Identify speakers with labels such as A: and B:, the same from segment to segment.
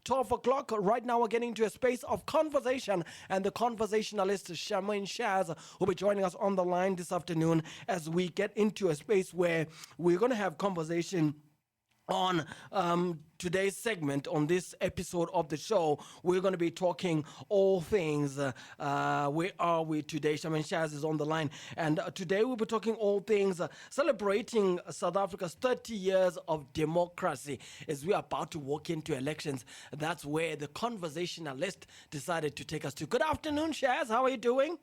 A: 12 o'clock. Right now, we're getting into a space of conversation, and the conversationalist Chaz will be joining us on the line this afternoon as we get into a space where we're going to have conversation on today's segment. On this episode of the show, we're going to be talking all things. Where are we today? Shaman Chaz is on the line, and today we'll be talking all things celebrating South Africa's 30 years of democracy as we are about to walk into elections. That's where the conversationalist decided to take us to. Good afternoon, Chaz. How are you doing?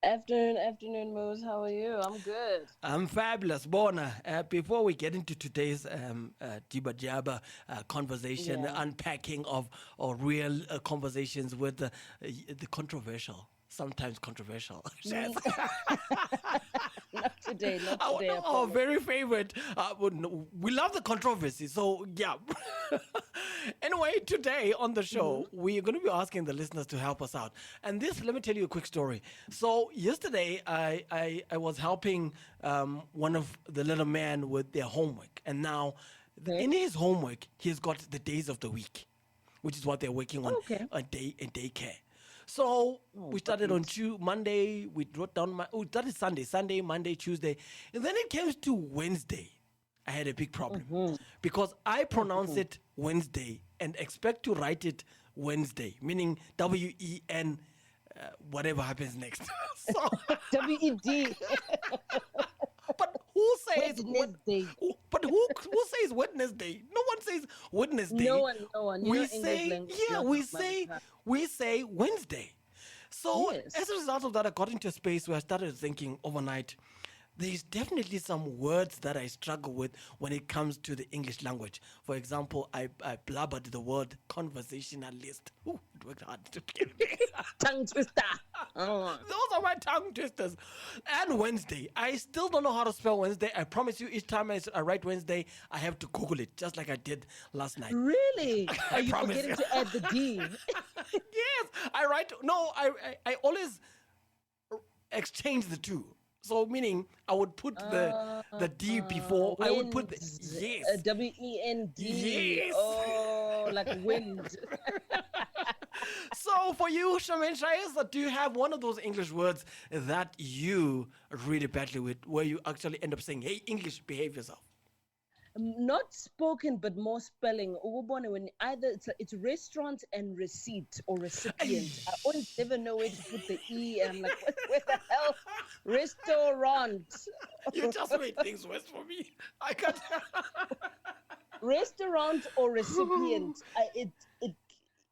B: Afternoon, Moose. How are you? I'm good.
A: I'm fabulous, Bona. Before we get into today's Diba Jaba conversation, unpacking of or real conversations with the controversial, sometimes controversial.
B: Not today.
A: Our very favorite. We love the controversy. So, yeah. Anyway, today on the show, we're going to be asking the listeners to help us out. And this, let me tell you a quick story. So, yesterday, I was helping one of the little men with their homework. And now, in his homework, he's got the days of the week, which is what they're working on a daycare. So we started on Monday. We wrote down that is Sunday, Monday, Tuesday, and then it came to Wednesday. I had a big problem because I pronounce it Wednesday and expect to write it Wednesday, meaning WEN, whatever happens next. So,
B: WED.
A: But who says
B: Wednesday?
A: But who says Wednesday? No one says Wednesday.
B: No one.
A: We say Wednesday. So as a result of that, I got into a space where I started thinking overnight. There's definitely some words that I struggle with when it comes to the English language. For example, I blubbered the word conversationalist. Ooh, it worked hard to get me.
B: Tongue twister.
A: Those are my tongue twisters. And Wednesday. I still don't know how to spell Wednesday. I promise you, each time I write Wednesday, I have to Google it, just like I did last night.
B: Really? Are you forgetting to add the D?
A: Yes. I always exchange the two. So meaning I would put the D before. I would put the
B: WEND.
A: Yes.
B: Oh, like wind.
A: So for you, Shaman Shayes, do you have one of those English words that you really badly with, where you actually end up saying, "Hey, English, behave yourself"?
B: Not spoken, but more spelling. When either it's restaurant and receipt or recipient. I always never know where to put the E. And I'm like, where the hell? Restaurant.
A: You just made things worse for me. I can't.
B: Restaurant or recipient.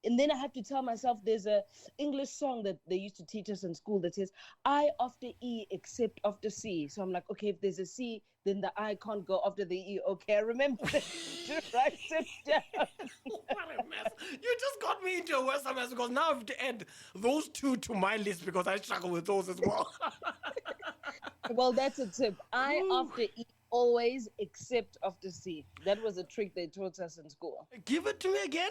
B: And then I have to tell myself there's a English song that they used to teach us in school that says I after E except after C. So I'm like, okay, if there's a C, then the I can't go after the E. Okay, I remember to write it down.
A: What a mess. You just got me into a worse mess because now I have to add those two to my list because I struggle with those as well.
B: Well, that's a tip. I after E always except after C. That was a trick they taught us in school.
A: Give it to me again.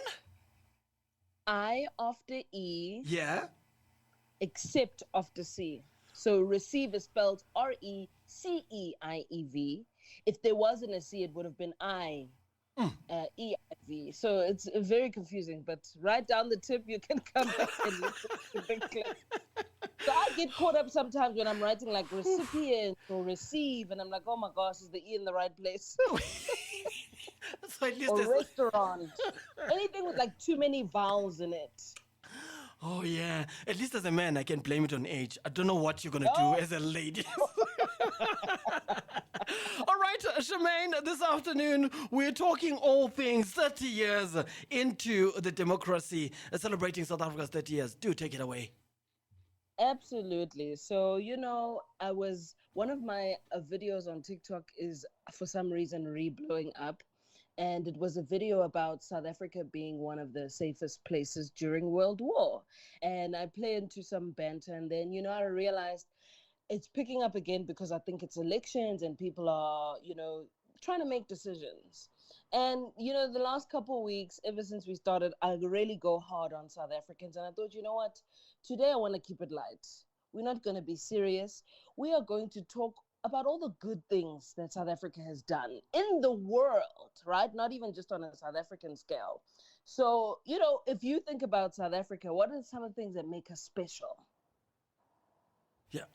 B: I after E.
A: Yeah.
B: Except after C. So receive is spelled RECEIEV. If there wasn't a C, it would have been EIV. So it's very confusing. But write down the tip. You can come back and listen to the clip. So I get caught up sometimes when I'm writing like recipient or receive, and I'm like, oh my gosh, is the E in the right place?
A: So at least
B: or restaurant. Anything with like too many vowels in it.
A: Oh yeah. At least as a man, I can blame it on age. I don't know what you're gonna do as a lady. All right, Shemaine, this afternoon we're talking all things 30 years into the democracy, celebrating South Africa's 30 years. Do take it away.
B: Absolutely. So, one of my videos on TikTok is for some reason blowing up. And it was a video about South Africa being one of the safest places during World War. And I play into some banter. And then, I realized it's picking up again because I think it's elections and people are, trying to make decisions. And, the last couple of weeks, ever since we started, I really go hard on South Africans. And I thought, you know what? Today I want to keep it light. We're not going to be serious. We are going to talk about all the good things that South Africa has done in the world, right? Not even just on a South African scale. So, if you think about South Africa, what are some of the things that make us special?
A: Yeah.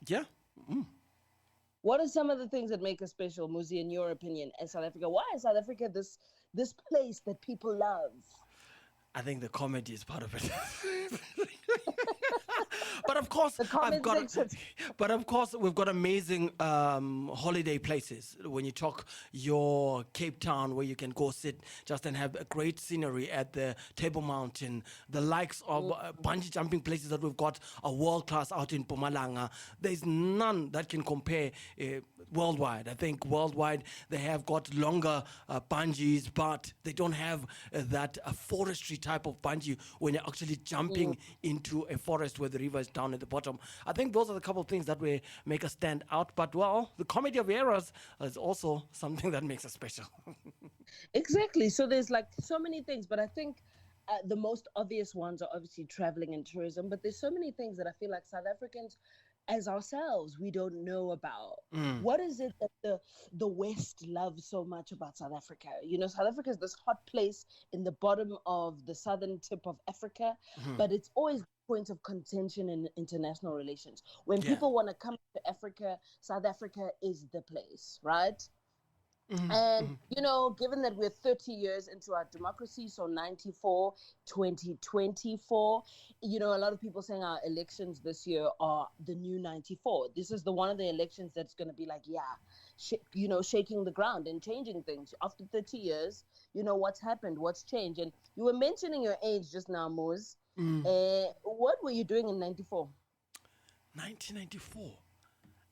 A: Yeah.
B: What are some of the things that make us special, Muzi, in your opinion, as South Africa? Why is South Africa this place that people love?
A: I think the comedy is part of it. But of course,
B: The comment section.
A: but of course, we've got amazing holiday places. When you talk your Cape Town, where you can go sit just and have a great scenery at the Table Mountain, the likes of bungee jumping places that we've got are world class out in Mpumalanga. There's none that can compare worldwide. I think worldwide they have got longer bungees, but they don't have that forestry type of bungee when you're actually jumping into a forest where the river is down at the bottom. I think those are the couple of things that will make us stand out. But well, the comedy of errors is also something that makes us special.
B: Exactly. So there's like so many things, but I think the most obvious ones are obviously traveling and tourism. But there's so many things that I feel like South Africans, as ourselves, we don't know about. What is it that the West loves so much about South Africa? South Africa is this hot place in the bottom of the southern tip of Africa, but it's always point of contention in international relations. When people want to come to Africa, South Africa is the place, right? And, given that we're 30 years into our democracy, so 94, 2024, a lot of people saying our elections this year are the new 94. This is one of the elections that's going to be like, shaking the ground and changing things. After 30 years, what's happened, what's changed. And you were mentioning your age just now, Moz. What were you doing in 94?
A: 1994.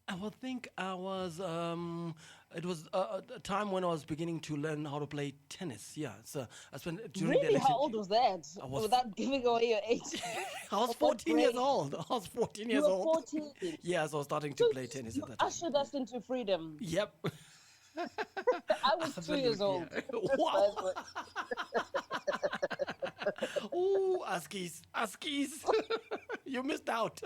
A: I would think I was, it was a time when I was beginning to learn how to play tennis. Yeah, so I spent during
B: Really?
A: the election.
B: How old was that? Without giving away your age.
A: I was 14 years old. I was 14 years old.
B: 14?
A: Yeah, so I was starting to play tennis at that time.
B: Ushered us into freedom.
A: Yep.
B: I was 2 years old.
A: Yeah. Wow. Ooh, Askies. You missed out.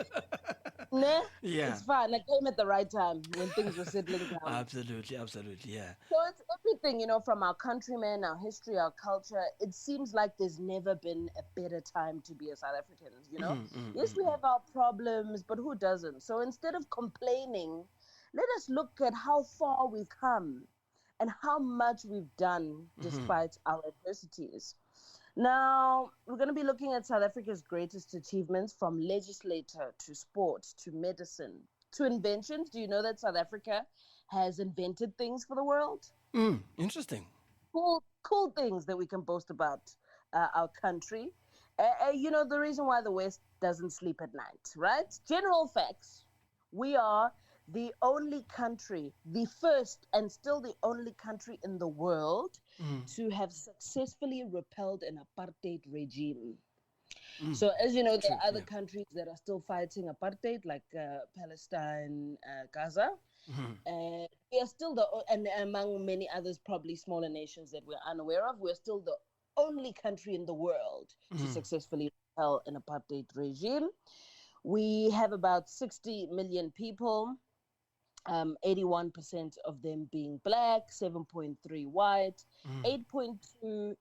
B: Nah,
A: Yeah.
B: it's fine. I came at the right time when things were settling down.
A: Absolutely, yeah.
B: So it's everything, from our countrymen, our history, our culture. It seems like there's never been a better time to be a South African, Yes, we have our problems, but who doesn't? So instead of complaining, let us look at how far we've come and how much we've done despite our adversities. Now, we're going to be looking at South Africa's greatest achievements, from legislature to sport to medicine to inventions. Do you know that South Africa has invented things for the world?
A: Interesting.
B: Cool things that we can boast about our country. The reason why the West doesn't sleep at night, right? General facts. We are the only country, the first and still the only country in the world to have successfully repelled an apartheid regime. So as you know, there are other countries that are still fighting apartheid, like Palestine, Gaza. And we are still and among many others, probably smaller nations that we're unaware of, we're still the only country in the world to successfully repel an apartheid regime. We have about 60 million people. 81% of them being black, 7.3 white, 8.2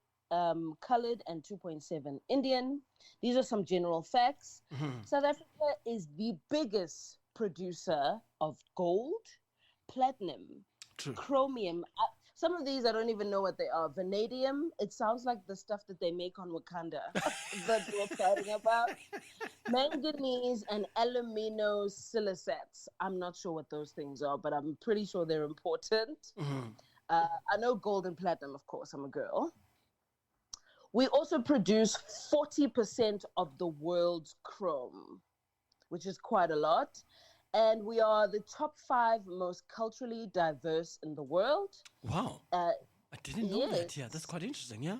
B: colored, and 2.7 Indian. These are some general facts. South Africa is the biggest producer of gold, platinum, chromium. Some of these I don't even know what they are. Vanadium. It sounds like the stuff that they make on Wakanda that we're talking about. Manganese and aluminosilicates. I'm not sure what those things are, but I'm pretty sure they're important. I know gold and platinum, of course. I'm a girl. We also produce 40% of the world's chrome, which is quite a lot. And we are the top 5 most culturally diverse in the world.
A: Wow. I didn't know that. Yeah, that's quite interesting. Yeah.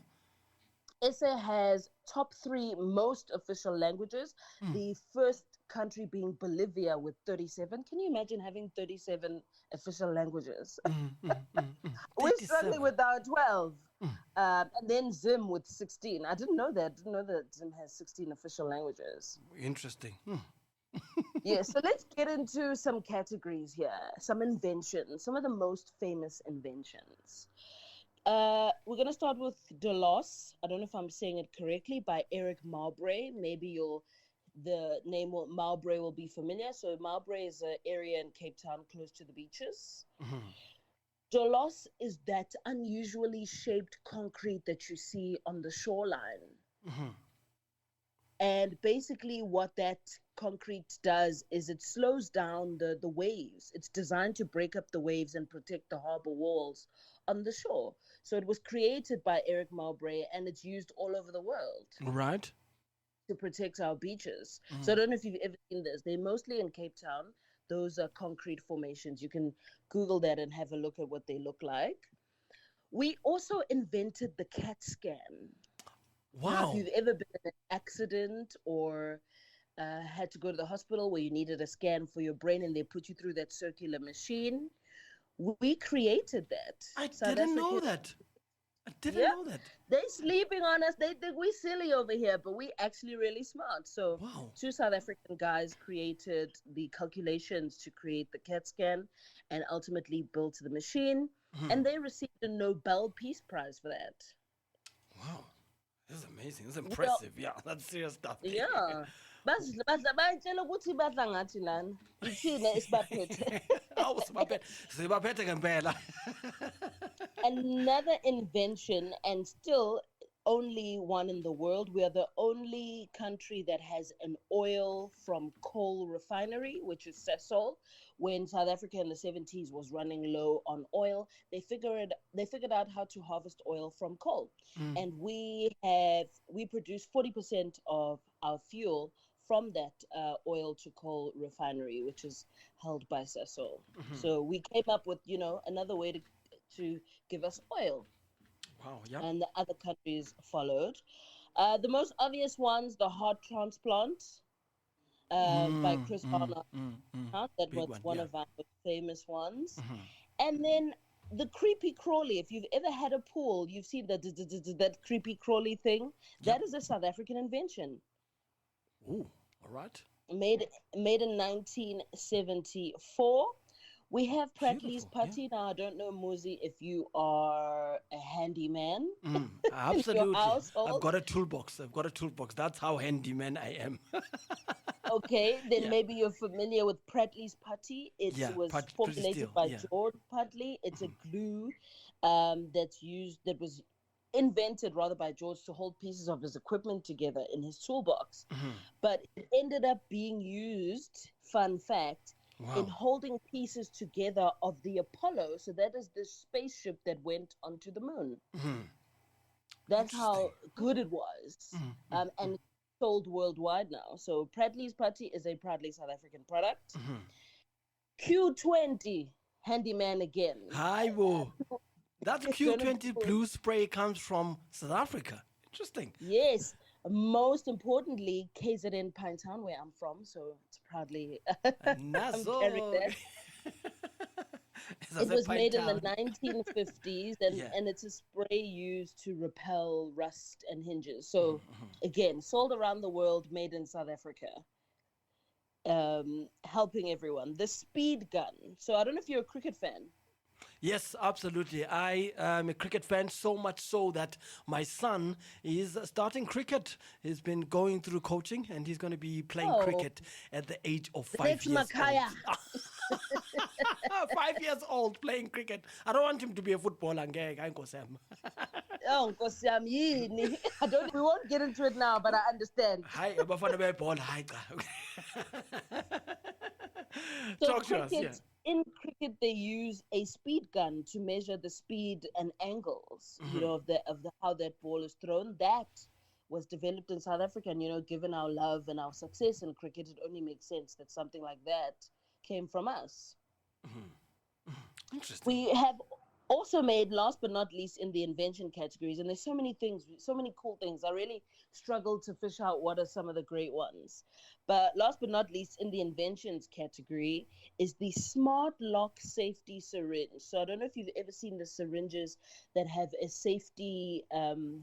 B: SA has top 3 most official languages. The first country being Bolivia with 37. Can you imagine having 37 official languages? We're struggling with our 12. And then Zim with 16. I didn't know that. I didn't know that Zim has 16 official languages.
A: Interesting.
B: Yeah, so let's get into some categories here, some inventions, some of the most famous inventions. We're gonna start with Delos. I don't know if I'm saying it correctly, by Eric Mowbray. Maybe the name Mowbray will be familiar. So Mowbray is an area in Cape Town close to the beaches.
A: Mm-hmm.
B: Delos is that unusually shaped concrete that you see on the shoreline.
A: Mm-hmm.
B: And basically, what that concrete does is it slows down the waves. It's designed to break up the waves and protect the harbor walls on the shore. So it was created by Eric Mowbray, and it's used all over the world
A: Right.
B: to protect our beaches. So I
A: Mm.
B: don't know if you've ever seen this. They're mostly in Cape Town. Those are concrete formations. You can Google that and have a look at what they look like. We also invented the CAT scan. Now, if
A: Wow.
B: you've ever been in an accident or had to go to the hospital where you needed a scan for your brain and they put you through that circular machine, we created that.
A: I
B: South
A: didn't
B: Africa,
A: know that. I didn't
B: yeah,
A: know that.
B: they sleeping on us. They think we silly over here, but we actually really smart. So
A: Wow.
B: two South African guys created the calculations to create the CAT scan and ultimately built the machine.
A: Mhm.
B: And they received a Nobel Peace Prize for that.
A: Wow. This is amazing. This is
B: We are,
A: impressive. Yeah, that's serious stuff.
B: yeah. Bayitshela ukuthi badla ngathi lana. Yithina esibaphethe.
A: Awu sibaphethe ngempela.
B: Another invention, and still only one in the world. We are the only country that has an oil from coal refinery, which is Sasol. When South Africa in the 70s was running low on oil, they figured out how to harvest oil from coal.
A: Mm.
B: And we produce 40% of our fuel from that oil to coal refinery, which is held by Sasol.
A: Mhm.
B: So we came up with, another way to give us oil,
A: Wow. Yeah.
B: and the other countries followed. The most obvious ones, the heart transplant by
A: Mm,
B: Chris
A: mm,
B: Barnard.
A: mm, mm.
B: That
A: Big
B: was
A: one.
B: one
A: Yeah.
B: of our most famous ones.
A: Mhm.
B: And then the creepy crawly. If you've ever had a pool, you've seen that creepy crawly thing.
A: Yep.
B: That is a South African invention,
A: Ooh. All right.
B: made in 1974. We have Pratley's
A: Beautiful. Yeah.
B: putty. Now, I don't know, Muzi, if you are a handyman
A: Mm,
B: in your
A: absolutely. I've
B: household.
A: got a toolbox. I've got a toolbox. That's how handyman I am.
B: Okay, then
A: Yeah.
B: maybe you're familiar with Pratley's putty. It
A: Yeah.
B: was
A: Pretty
B: formulated
A: still.
B: by
A: Yeah.
B: George Putley. It's a
A: Mhm.
B: glue that was invented rather by George to hold pieces of his equipment together in his toolbox.
A: Mhm.
B: But it ended up being used, fun fact, in
A: Wow.
B: holding pieces together of the Apollo. So that is the spaceship that went onto the moon.
A: Mhm.
B: That's
A: Interesting.
B: how good it was.
A: Mhm.
B: And it's sold worldwide now. So Pratley's Putty is a proudly South African product.
A: Mhm.
B: Q20, handyman again.
A: Hi, Wo. That
B: Don't know
A: Q20
B: people-
A: blue spray comes from South Africa. Interesting.
B: Yes, most importantly, KZN Pinetown, where I'm from. So it's proudly, I'm carrying
A: Nazo.
B: that.
A: As I
B: It
A: said,
B: was
A: Pine
B: made in the
A: Town.
B: 1950s, and,
A: Yeah.
B: and it's a spray used to repel rust and hinges. So,
A: Mhm.
B: again, sold around the world, made in South Africa, helping everyone. The speed gun. So, I don't know if you're a cricket fan.
A: Yes, absolutely. I am a cricket fan, so much so that my son is starting cricket. He's been going through coaching and he's going to be playing
B: Oh,
A: cricket at the age of
B: the
A: 5
B: next
A: years
B: Makaya.
A: old. 5 years old playing cricket. I don't want him to be a footballer. Ngeke, ayinkosi yami.
B: Oh, Nkosi yami, yini? We won't get into it now, but I understand.
A: Hi, abafana bebhola. Hi, cha.
B: So
A: Talk to us. Yeah.
B: in cricket, they use a speed gun to measure the speed and angles, of the how that ball is thrown. That was developed in South Africa, and given our love and our success in cricket, it only makes sense that something like that came from us.
A: Interesting.
B: We have also made, last but not least, in the invention categories, and there's so many things, so many cool things. I really struggled to fish out what are some of the great ones. But last but not least, in the inventions category, is the smart lock safety syringe. So I don't know if you've ever seen the syringes that have a safety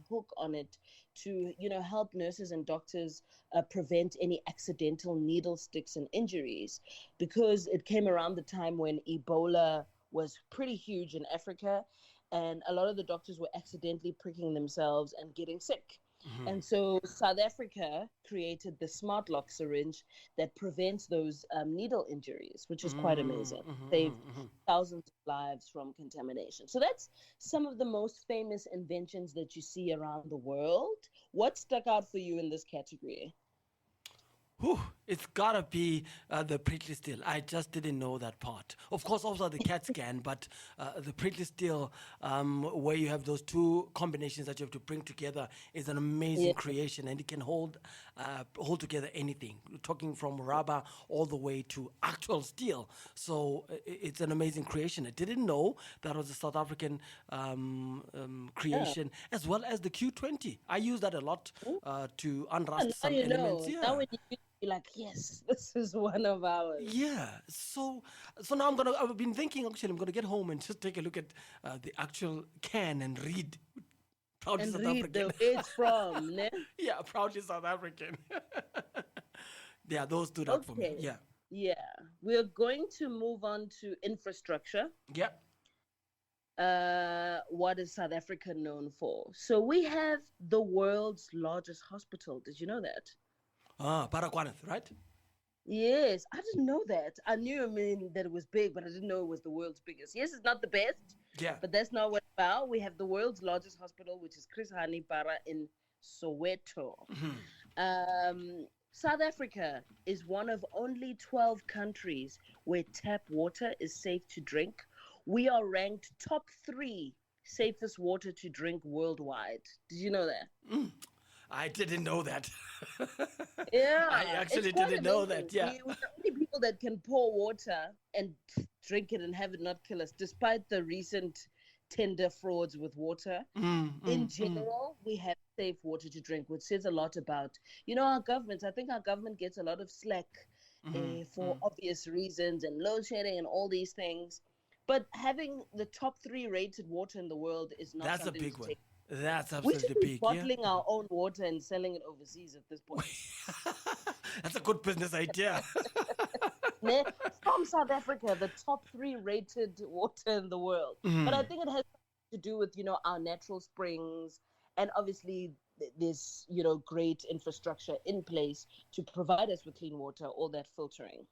B: hook on it to, help nurses and doctors prevent any accidental needle sticks and injuries, because it came around the time when Ebola was pretty huge in Africa, and a lot of the doctors were accidentally pricking themselves and getting sick.
A: Mm-hmm.
B: And so South Africa created the smart lock syringe that prevents those needle injuries, which is quite amazing.
A: Mm-hmm.
B: Saved
A: Mm-hmm.
B: thousands of lives from contamination. So that's some of the most famous inventions that you see around the world. What stuck out for you in this category?
A: Whew, it's gotta be the prickly steel. I just didn't know that part. Of course, also the CAT scan, but the prickly steel, where you have those two combinations that you have to bring together, is an amazing
B: Yeah,
A: creation, and it can hold together anything. We're talking from rubber all the way to actual steel. So it's an amazing creation. I didn't know that was a South African
B: yeah.
A: creation, as well as the Q20. I use that a lot to
B: And
A: unrust
B: now
A: some
B: you
A: elements.
B: know. Now
A: Yeah.
B: when you be like, yes, this is one of ours.
A: Yeah, so now I've been thinking actually I'm gonna get home and just take a look at the actual can and read. Proudly
B: And
A: South
B: read
A: African.
B: the where it's from. Ne?
A: Yeah, proudly South African. Yeah, those stood out for me.
B: Okay.
A: Yeah,
B: Yeah. We're going to move on to infrastructure.
A: yeah.
B: What is South Africa known for? So we have the world's largest hospital. Did you know that?
A: Baragwanath, right?
B: Yes, I didn't know that. I knew, I mean, that it was big, but I didn't know it was the world's biggest. Yes, it's not the best,
A: Yeah.
B: but that's not what it's about. We have the world's largest hospital, which is Chris Hani Bara in Soweto. South Africa is one of only 12 countries where tap water is safe to drink. We are ranked top three safest water to drink worldwide. Did you know that?
A: I didn't know that. I
B: Yeah, it's
A: actually
B: quite
A: didn't know
B: amazing.
A: that. Yeah.
B: We're the only people that can pour water and drink it and have it not kill us, despite the recent tender frauds with water. In general, we have safe water to drink, which says a lot about, our governments. I think our government gets a lot of slack for obvious reasons and load shedding and all these things. But having the top three rated water in the world is not
A: That's a
B: something
A: big
B: to
A: one.
B: take.
A: That's
B: We should
A: absolutely
B: be
A: big. Yeah.
B: bottling our own water and selling it overseas at this point.
A: That's a good business idea.
B: Ne? From South Africa, the top three rated water in the world. But I think it has to do with, our natural springs. And obviously, there's, great infrastructure in place to provide us with clean water, all that filtering.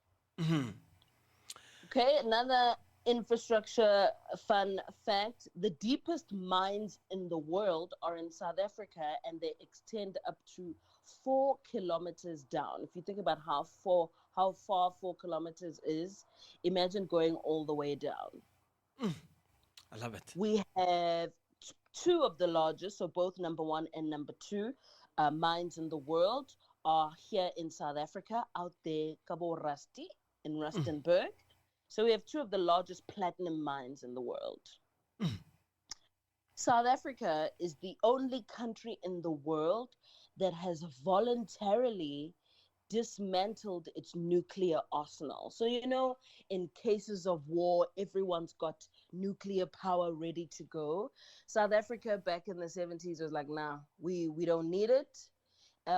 B: Okay, another infrastructure fun fact: the deepest mines in the world are in South Africa, and they extend up to 4 kilometers down. If you think about how far 4 kilometers is, imagine going all the way down.
A: I love it.
B: We have two of the largest, so both number one and number two mines in the world are here in South Africa, out there, Cabo Rusty in Rustenburg. So we have two of the largest platinum mines in the world. South Africa is the only country in the world that has voluntarily dismantled its nuclear arsenal. So, in cases of war, everyone's got nuclear power ready to go. South Africa back in the 70s was like, nah, we don't need it.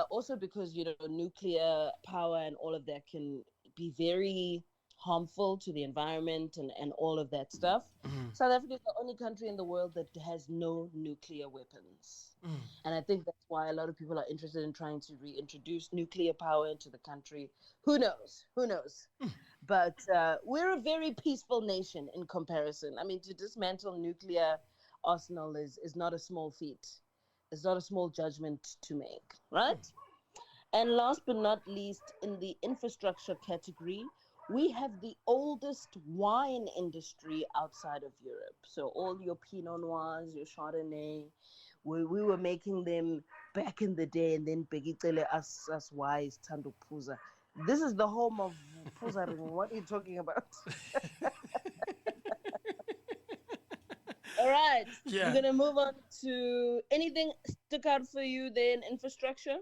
B: Also because, nuclear power and all of that can be very harmful to the environment and all of that stuff. South Africa is the only country in the world that has no nuclear weapons. And I think that's why a lot of people are interested in trying to reintroduce nuclear power into the country. Who knows? Who knows? But we're a very peaceful nation in comparison. I mean, to dismantle nuclear arsenal is not a small feat. It's not a small judgment to make, right? And last but not least, in the infrastructure category, we have the oldest wine industry outside of Europe. So all your Pinot Noirs, your Chardonnay, we were making them back in the day, and then Begitele us wise Tando Puza. This is the home of Puza. What are you talking about? All right.
A: Yeah.
B: We're going to move on to anything stuck out for you there in infrastructure?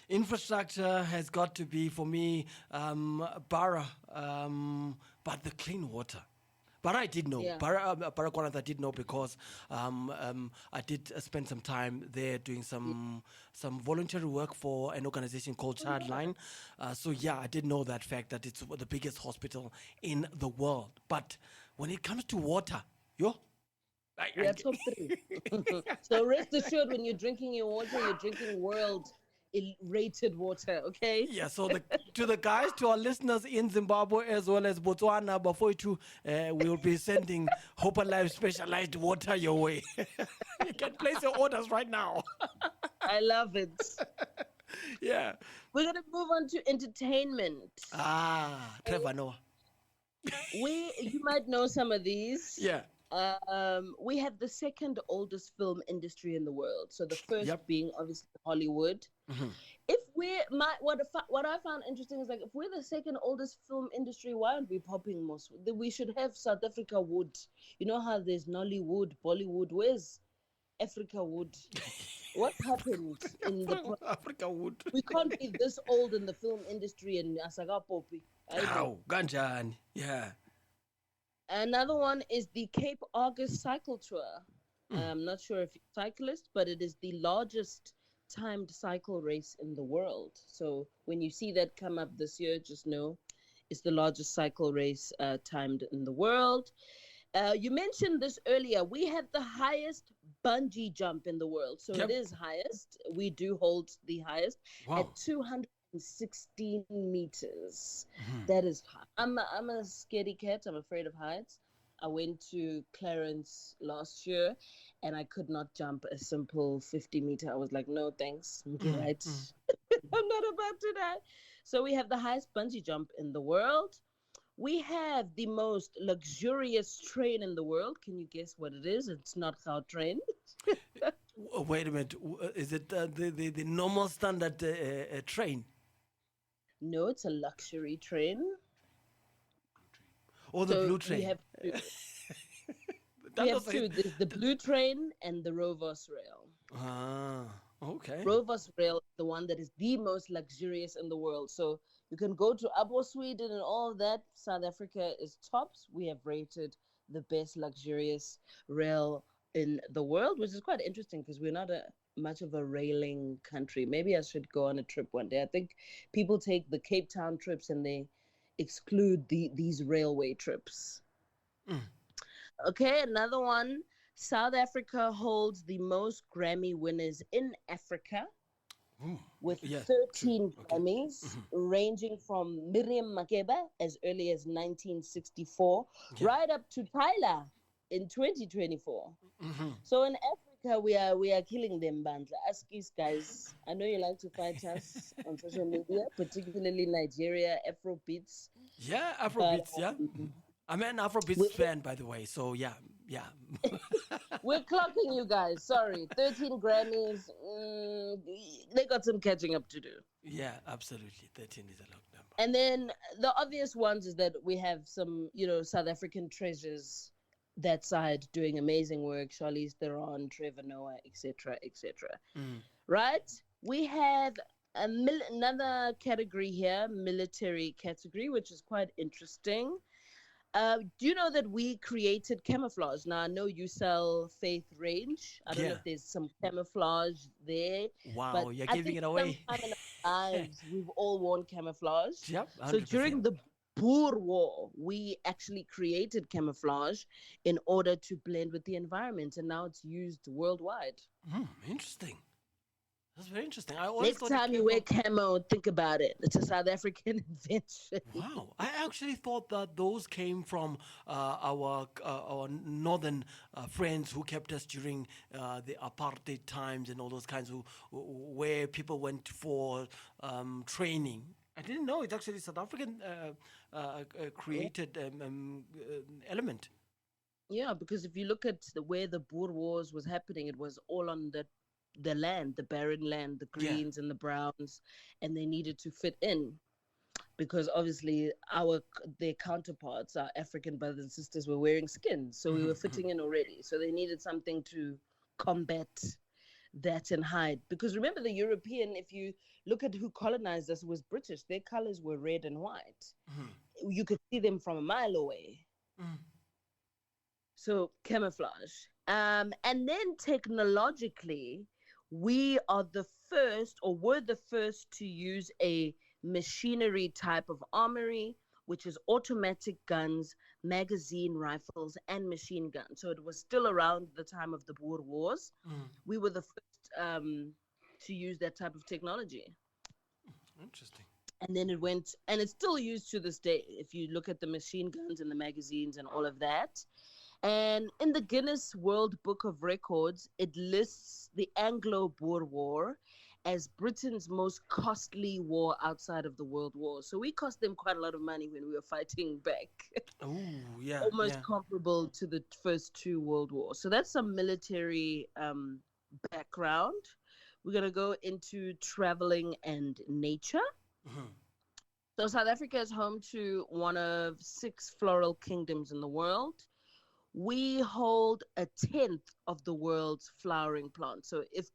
A: Infrastructure has got to be, for me, Bara, but the clean water. But I did know.
B: Yeah.
A: Baragwanath I did know because I did spend some time there doing some voluntary work for an organization called Childline. So yeah, I did know that fact that it's the biggest hospital in the world. But when it comes to water,
B: We are top three. So rest assured, when you're drinking your water, you're drinking world rated water, okay?
A: Yeah, so to the guys, to our listeners in Zimbabwe as well as Botswana, before you, we will be sending Hope Alive specialized water your way. You can place your orders right now.
B: I love it.
A: Yeah.
B: We're going to move on to entertainment.
A: Trevor Noah.
B: You might know some of these.
A: Yeah.
B: We have the second oldest film industry in the world. So the first
A: Yep.
B: being obviously Hollywood. If what I found interesting is, like, if we're the second oldest film industry, why aren't we popping more? We should have South Africa wood. You know how there's Nollywood, Bollywood. Where's Africa wood? What happened in the
A: Africa wood.
B: We can't be this old in the film industry and Asaga Popi.
A: Ow, Ganjan. Yeah.
B: Another one is the Cape Argus Cycle Tour. I'm not sure if you're a cyclist, but it is the largest timed cycle race in the world. So when you see that come up this year, just know it's the largest cycle race timed in the world. You mentioned this earlier. We have the highest bungee jump in the world. So
A: Yep.
B: it is highest. We do hold the highest at 216 meters. That is high. I'm a scaredy cat. I'm afraid of heights. I went to Clarence last year and I could not jump a simple 50-meter. I was like, no, thanks. Right. I'm not about to die. So we have the highest bungee jump in the world. We have the most luxurious train in the world. Can you guess what it is? It's not Gautrain.
A: Wait a minute. Is it the normal standard train?
B: No, it's a luxury train.
A: Or the blue train?
B: We have two. There's the blue train and the Rovos rail.
A: Okay.
B: Rovos rail is the one that is the most luxurious in the world. So you can go to Abo, Sweden and all of that. South Africa is tops. We have rated the best luxurious rail in the world, which is quite interesting because we're not much of a railing country. Maybe I should go on a trip one day. I think people take the Cape Town trips and they exclude these railway trips. Okay, another one. South Africa holds the most Grammy winners in Africa with 13 Grammys, ranging from Miriam Makeba as early as 1964, right up to Tyler in 2024. So in Africa, we are killing them, Bandla. Ask these guys. I know you like to fight us on social media, particularly Nigeria, Afrobeats.
A: Yeah, Afrobeats, yeah. I'm an Afrobeats fan, by the way, so yeah.
B: We're clocking you guys. Sorry. 13 Grammys. They got some catching up to do.
A: Yeah, absolutely. 13 is a long number.
B: And then the obvious ones is that we have some, South African treasures that side doing amazing work. Charlize Theron, Trevor Noah, etc., etc. Right? We have another category here, military category, which is quite interesting. Do you know that we created camouflage? Now, I know you sell Faith Range. I don't know if there's some camouflage there.
A: Wow,
B: but
A: you're giving it away.
B: Sometime in our lives, we've all worn camouflage.
A: Yep, 100%.
B: So during the Boer War, we actually created camouflage in order to blend with the environment, and now it's used worldwide.
A: Interesting. That's very interesting.
B: Next time you wear camo, think about it. It's a South African invention.
A: Wow. I actually thought that those came from our northern friends who kept us during the apartheid times and all those kinds of where people went for training. I didn't know it's actually South African created element.
B: Yeah, because if you look at where the Boer Wars was happening, it was all on the land, the barren land, the greens and the browns, and they needed to fit in because obviously their counterparts, our African brothers and sisters, were wearing skins, so we were fitting in already. So they needed something to combat that and hide. Because remember, the European, if you look at who colonized us, was British. Their colors were red and white. You could see them from a mile away. So camouflage. And then technologically, we are the first, or were the first, to use a machinery type of armory, which is automatic guns, magazine rifles, and machine guns. So it was still around the time of the Boer Wars. We were the first to use that type of technology.
A: Interesting.
B: And then it went, and it's still used to this day. If you look at the machine guns and the magazines and all of that. And in the Guinness World Book of Records, it lists the Anglo-Boer War as Britain's most costly war outside of the World War. So we cost them quite a lot of money when we were fighting back.
A: Oh, yeah.
B: Almost comparable to the first two World Wars. So that's some military background. We're going to go into traveling and nature. So South Africa is home to one of 6 floral kingdoms in the world. We hold a 10th of the world's flowering plants. So if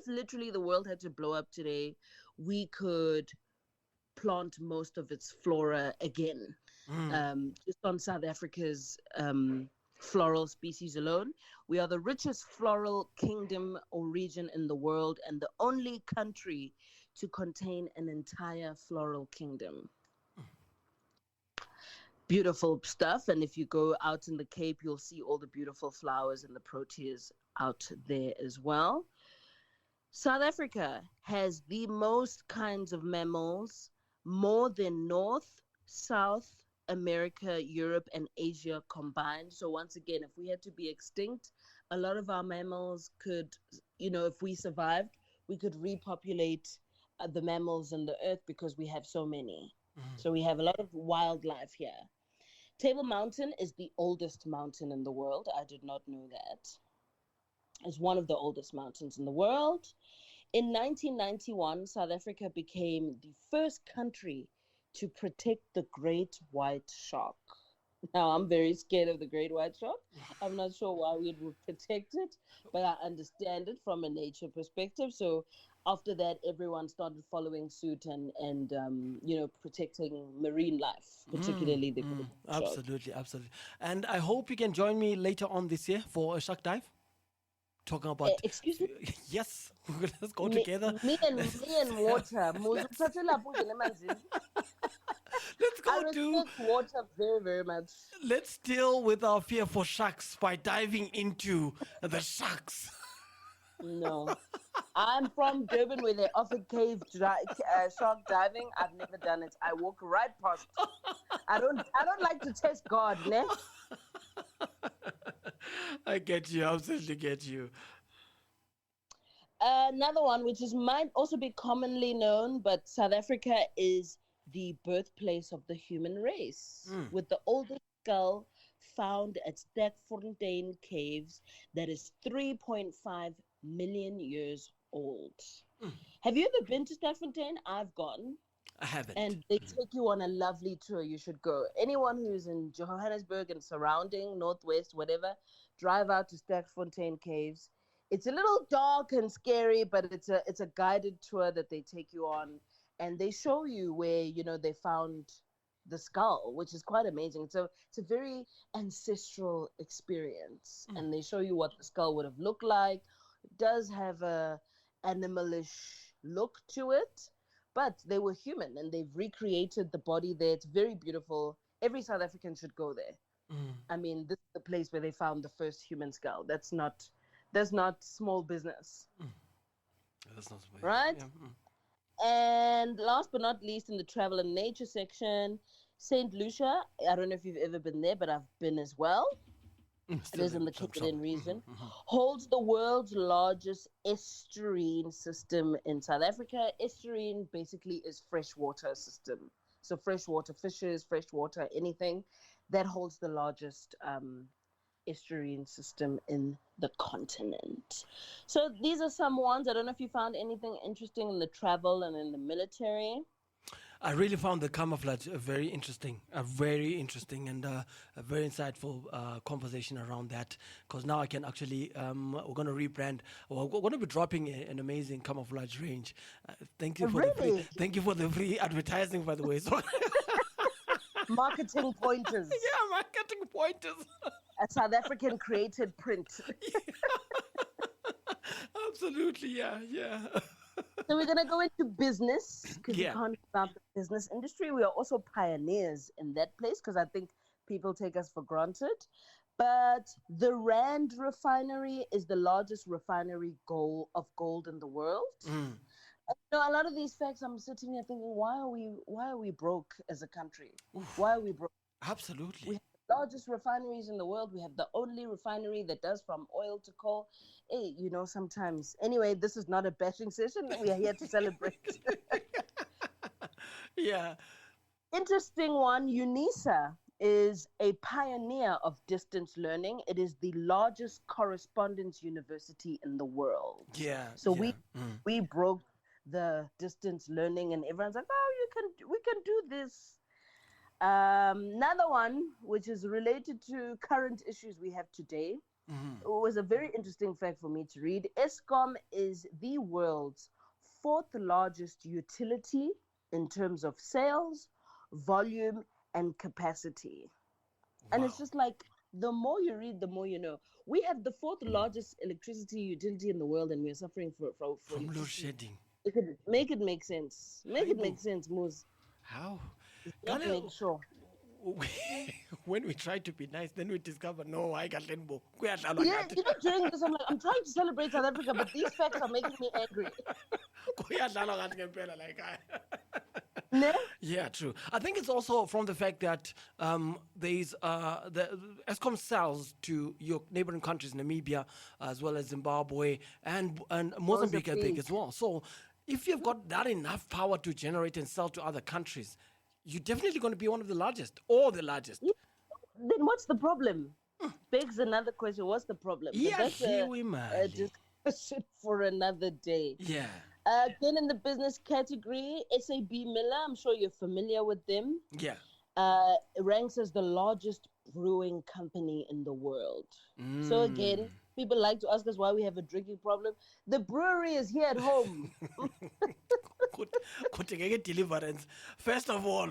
B: literally the world had to blow up today, we could plant most of its flora again. Just on South Africa's floral species alone. We are the richest floral kingdom or region in the world and the only country to contain an entire floral kingdom. Beautiful stuff. And if you go out in the Cape, you'll see all the beautiful flowers and the proteas out there as well. South Africa has the most kinds of mammals, more than North, South America, Europe, and Asia combined. So once again, if we had to be extinct, a lot of our mammals could, if we survived, we could repopulate the mammals on the earth because we have so many. So we have a lot of wildlife here. Table Mountain is the oldest mountain in the world. I did not know that. It's one of the oldest mountains in the world. In 1991, South Africa became the first country to protect the great white shark. Now, I'm very scared of the great white shark. I'm not sure why we would protect it, but I understand it from a nature perspective. So after that, everyone started following suit and protecting marine life, particularly the great white shark.
A: Absolutely. And I hope you can join me later on this year for a shark dive. Talking about
B: excuse me?
A: Yes, let's go together.
B: Me and water.
A: Let's go
B: I respect water very, very much.
A: Let's deal with our fear for sharks by diving into the sharks.
B: No, I'm from Durban where they offer cave shark diving. I've never done it. I walk right past. I don't like to test God, ne?
A: I get you. Absolutely get you.
B: Another one, which might also be commonly known, but South Africa is the birthplace of the human race, with the oldest skull found at Sterkfontein Caves that is 3.5 million years old. Have you ever been to Sterkfontein? I've gone.
A: I haven't.
B: And they take you on a lovely tour. You should go. Anyone who's in Johannesburg and surrounding, Northwest, whatever, drive out to Sterkfontein Caves. It's a little dark and scary, but it's a guided tour that they take you on. And they show you where, they found the skull, which is quite amazing. So it's a very ancestral experience. And they show you what the skull would have looked like. It does have a animalish look to it, but they were human and they've recreated the body there. It's very beautiful. Every South African should go there. I mean, this is the place where they found the first human skull. That's not small business.
A: That's not small.
B: Right? Yeah. And last but not least, in the travel and nature section, St. Lucia. I don't know if you've ever been there, but I've been as well. It is in the Cape region. Holds the world's largest estuarine system in South Africa. Estuarine basically is freshwater system. So freshwater fishes, freshwater anything. That holds the largest estuarine system in the continent. So these are some ones. I don't know if you found anything interesting in the travel and in the military.
A: I really found the camouflage very interesting and a very insightful conversation around that, because now I can actually, we're going to rebrand, we're going to be dropping an amazing camouflage range. Thank you for the free advertising, by the way. So
B: marketing pointers.
A: Yeah, marketing pointers.
B: A South African created print.
A: Absolutely, yeah.
B: So we're gonna go into business because we
A: Yeah.
B: can't stop the business industry. We are also pioneers in that place because I think people take us for granted. But the Rand refinery is the largest refinery of gold in the world.
A: Mm.
B: A lot of these facts, I'm sitting here thinking, why are we broke as a country?
A: Oof.
B: Why are we broke? We
A: Absolutely.
B: have the largest refineries in the world. We have the only refinery that does from oil to coal. Hey, sometimes. Anyway, this is not a bashing session. We are here to celebrate.
A: Yeah.
B: Interesting one. UNISA is a pioneer of distance learning. It is the largest correspondence university in the world.
A: Yeah.
B: So
A: Yeah.
B: we broke the distance learning, and everyone's like, "Oh, we can do this." Another one, which is related to current issues we have today, was a very interesting fact for me to read. ESCOM is the world's fourth largest utility in terms of sales, volume, and capacity. And it's
A: Wow.
B: just like the more you read, the more you know. We have the fourth largest electricity utility in the world, and we're suffering for
A: From load
B: electricity.
A: shedding.
B: Make it make sense. Make it
A: Haibo.
B: make sense, Moose.
A: How?
B: Just
A: Gana,
B: make sure.
A: when we try to be nice, then we discover no, I got Lenbo.
B: Yeah, during this, I'm like, I'm trying to celebrate South Africa, but these facts are making me angry. Ne?
A: Yeah, true. I think it's also from the fact that there's the ESCOM sells to your neighboring countries, Namibia, as well as Zimbabwe and Mozambique, I think,
B: Mozambique.
A: as well. So if you've got that enough power to generate and sell to other countries, you're definitely going to be one of the largest or the largest.
B: Yeah, then what's the problem? Begs another question. What's the problem? But
A: Yeah,
B: that's a
A: Mali.
B: discussion for another day.
A: Yeah,
B: Again, in the business category, SAB Miller, I'm sure you're familiar with them,
A: yeah.
B: ranks as the largest brewing company in the world. So,
A: Mm.
B: again, people like to ask us why we have a drinking problem. The brewery is here at home.
A: Could take deliverance. First of all,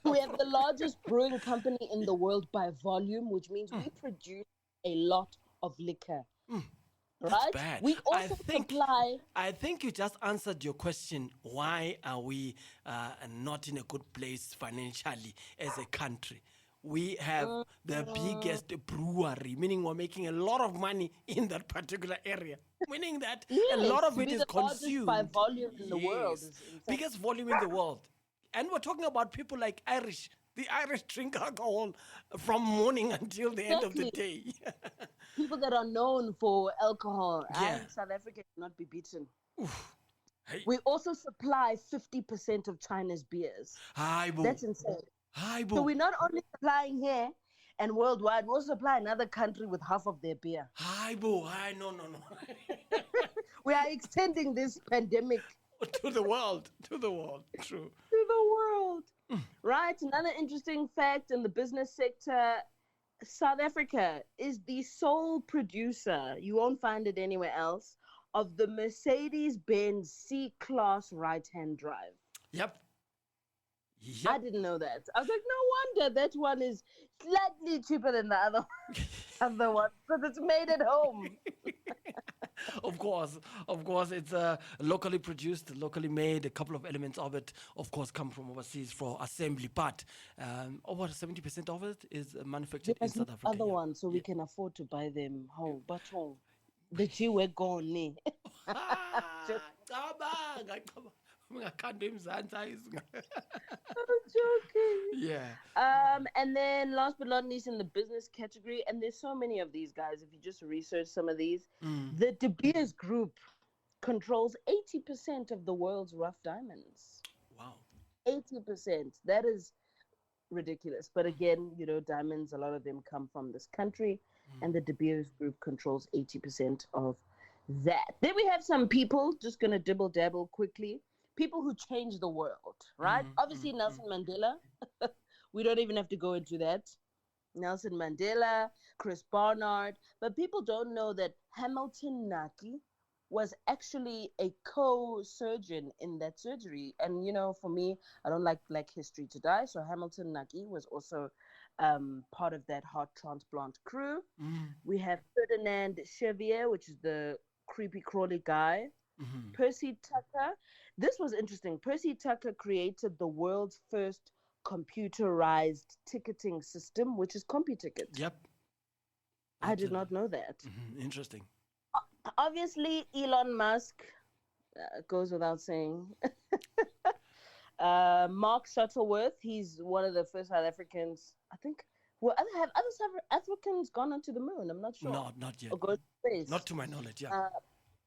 B: We have the largest brewing company in the world by volume, which means we produce a lot of liquor,
A: that's
B: right?
A: bad.
B: We also supply.
A: I think you just answered your question. Why are we not in a good place financially as a country? We have the biggest brewery, meaning we're making a lot of money in that particular area, meaning that a lot
B: Yes,
A: of
B: to
A: it
B: be
A: is
B: the largest by
A: consumed.
B: volume in the world
A: Yes,
B: is insane.
A: biggest volume in the world. And we're talking about people like Irish. The Irish drink alcohol from morning until the end of the
B: Exactly.
A: day.
B: People that are known for alcohol,
A: Yeah.
B: and South Africa cannot be beaten.
A: Hey,
B: We also supply 50% of China's beers.
A: hi, boo.
B: That's insane.
A: Hi,
B: So
A: boo.
B: we're not only supplying here and worldwide, we also supply another country with half of their beer.
A: Hi, boo. Hi, no, no, no.
B: We are extending this pandemic
A: To the world. To the world. True.
B: to the world. Right? Another interesting fact in the business sector, South Africa is the sole producer, you won't find it anywhere else, of the Mercedes Benz C Class right hand drive.
A: Yep.
B: I
A: Yep.
B: didn't know that. I was like, no wonder that one is slightly cheaper than the other one because it's made at home.
A: Of course, it's locally produced, locally made. A couple of elements of it, of course, come from overseas for assembly, but over 70% of it is manufactured in
B: There's no
A: South Africa.
B: other
A: Yeah.
B: one, so we can afford to buy them home. But the G we're gone. Eh?
A: Cabanga, cabanga. Ngakhandwa emzansi, ayizwa.
B: I'm joking.
A: Yeah.
B: And then last but not least in the business category, and there's so many of these guys, if you just research some of these, the De Beers Group controls 80% of the world's rough diamonds.
A: Wow.
B: 80%. That is ridiculous. But again, diamonds, a lot of them come from this country, and the De Beers Group controls 80% of that. Then we have some people, just going to dibble dabble quickly, people who change the world, right? Obviously, Nelson Mandela. We don't even have to go into that. Nelson Mandela, Chris Barnard. But people don't know that Hamilton Naki was actually a co-surgeon in that surgery. And, for me, I don't like Black history to die. So Hamilton Naki was also part of that heart transplant crew. We have Ferdinand Chevier, which is the creepy crawly guy Percy Tucker. This was interesting. Percy Tucker created the world's first computerized ticketing system, which is CompuTicket.
A: Yep.
B: I did
A: Absolutely.
B: not know that.
A: Interesting.
B: Obviously, Elon Musk goes without saying. Mark Shuttleworth, he's one of the first South Africans, I think. Well, have other South Africans gone onto the moon? I'm not sure.
A: Not yet.
B: Or go to space.
A: Not to my knowledge, yeah.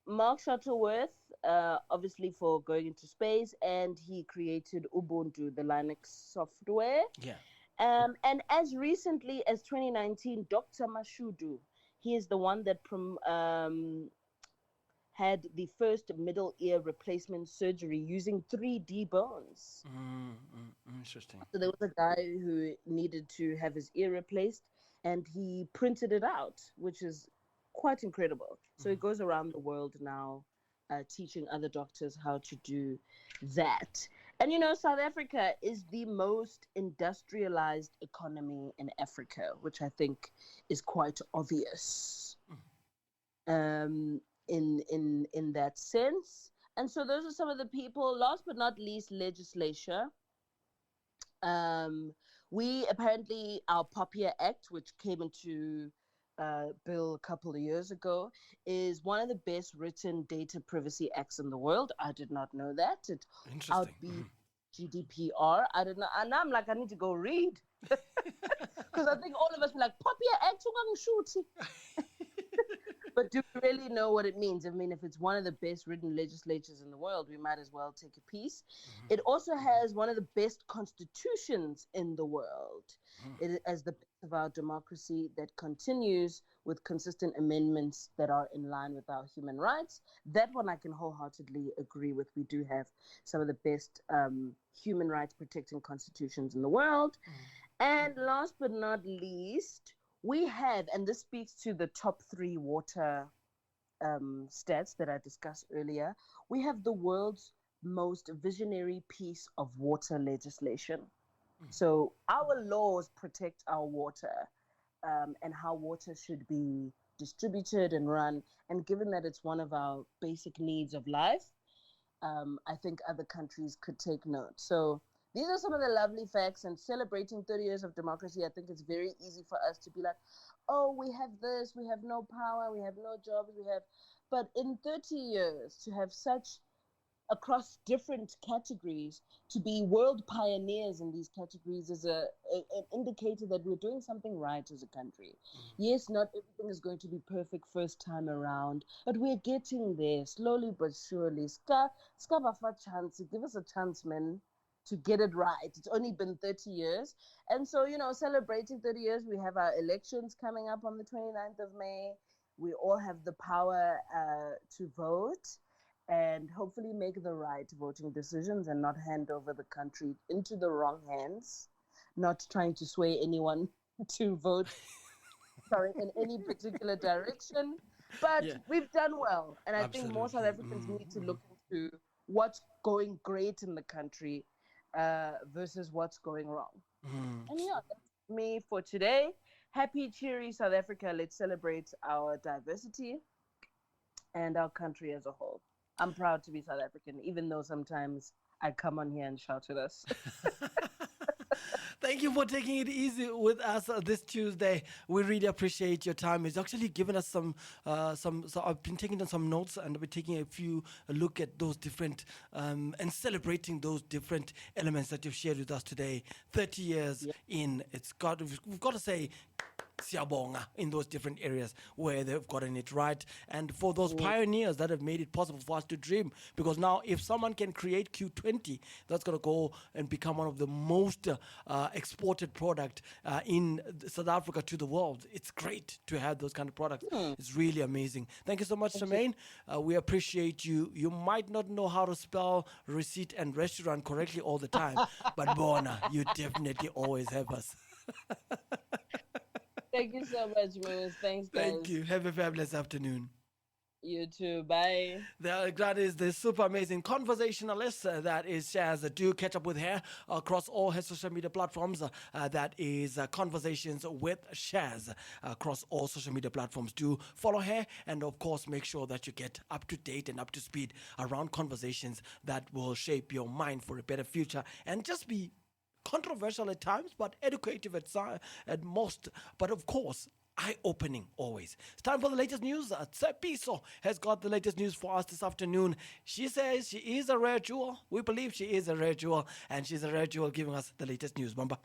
B: Mark Shuttleworth, obviously for going into space, and he created Ubuntu, the Linux software.
A: Yeah.
B: And as recently as 2019, Dr. Mashudu, he is the one that had the first middle ear replacement surgery using 3D bones.
A: Interesting.
B: So there was a guy who needed to have his ear replaced, and he printed it out, which is quite incredible. So he goes around the world now, teaching other doctors how to do that. And South Africa is the most industrialized economy in Africa, which I think is quite obvious. In that sense. And so those are some of the people. Last but not least, legislature. We apparently, our POPIA Act, which came into bill a couple of years ago, is one of the best written data privacy acts in the world. I did not know that. It outbeat GDPR. I did not. And now I'm like, I need to go read. Because I think all of us were like, POPIA Act, shooty. But do we really know what it means? I mean, if it's one of the best written legislatures in the world, we might as well take a piece. It also has one of the best constitutions in the world. It as the best of our democracy that continues with consistent amendments that are in line with our human rights. That one I can wholeheartedly agree with. We do have some of the best human rights protecting constitutions in the world. And last but not least, we have, and this speaks to the top 3 water stats that I discussed earlier, we have the world's most visionary piece of water legislation. So our laws protect our water and how water should be distributed and run. And given that it's one of our basic needs of life, I think other countries could take note. So these are some of the lovely facts, and celebrating 30 years of democracy, I think it's very easy for us to be like, oh, we have this, we have no power, we have no jobs, but in 30 years to have such, across different categories, to be world pioneers in these categories is an indicator that we're doing something right as a country. Yes, not everything is going to be perfect first time around, but we're getting there, slowly but surely. Give us a chance, man, to get it right. It's only been 30 years. And so, celebrating 30 years, we have our elections coming up on the 29th of May. We all have the power to vote and hopefully make the right voting decisions and not hand over the country into the wrong hands, not trying to sway anyone to vote in any particular direction. But we've done well. And I think more South Africans need to look into what's going great in the country versus what's going wrong. And that's me for today. Happy, cheery South Africa. Let's celebrate our diversity and our country as a whole. I'm proud to be South African, even though sometimes I come on here and shout at us.
A: Thank you for taking it easy with us this Tuesday. We really appreciate your time. It's actually given us some. So I've been taking down some notes, and I've been taking a look at those different and celebrating those different elements that you've shared with us today. 30 years in, we've got to say, siyabonga in those different areas where they've gotten it right, and for those pioneers that have made it possible for us to dream. Because now, if someone can create Q20, that's going to go and become one of the most exported product in South Africa to the world. It's great to have those kind of products. It's really amazing. Thank you so much, Tremaine. We appreciate you. You might not know how to spell receipt and restaurant correctly all the time, but Bona, you definitely always help us.
B: Thank you so much, Moose. Thanks, guys.
A: Thank you. Have a fabulous afternoon.
B: You too. Bye.
A: That is the super amazing conversationalist. That is Chaz. Do catch up with her across all her social media platforms. That is Conversations with Chaz across all social media platforms. Do follow her, and of course, make sure that you get up to date and up to speed around conversations that will shape your mind for a better future and just be controversial at times, but educative at most. But of course, eye-opening always. It's time for the latest news. Tsepiso has got the latest news for us this afternoon. She says she is a rare jewel. We believe she is a rare jewel, and she's a rare jewel giving us the latest news. Bamba.